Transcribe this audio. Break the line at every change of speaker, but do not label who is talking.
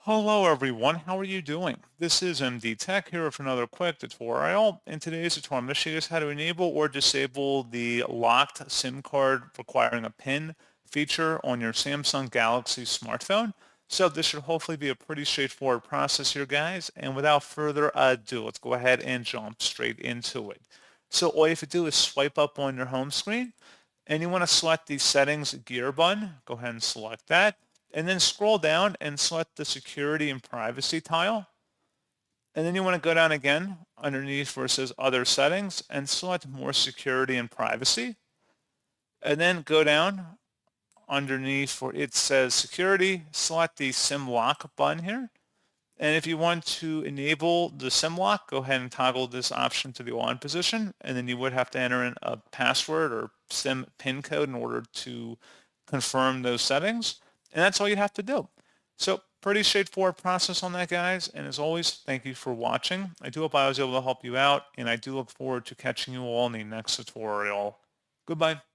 Hello everyone, how are you doing? This is MD Tech here with another quick tutorial. In today's tutorial, I'm going to show you guys how to enable or disable the locked SIM card requiring a PIN feature on your Samsung Galaxy smartphone. So this should hopefully be a pretty straightforward process here, guys. And without further ado, let's go ahead and jump straight into it. So all you have to do is swipe up on your home screen and you want to select the settings gear button. Go ahead and select that. And then scroll down and select the security and privacy tile. And then you want to go down again underneath where it says other settings and select more security and privacy. And then go down underneath where it says security, select the SIM lock button here. And if you want to enable the SIM lock, go ahead and toggle this option to the on position. And then you would have to enter in a password or SIM PIN code in order to confirm those settings. And that's all you have to do. So pretty straightforward process on that, guys. And as always, thank you for watching. I do hope I was able to help you out, and I do look forward to catching you all in the next tutorial. Goodbye.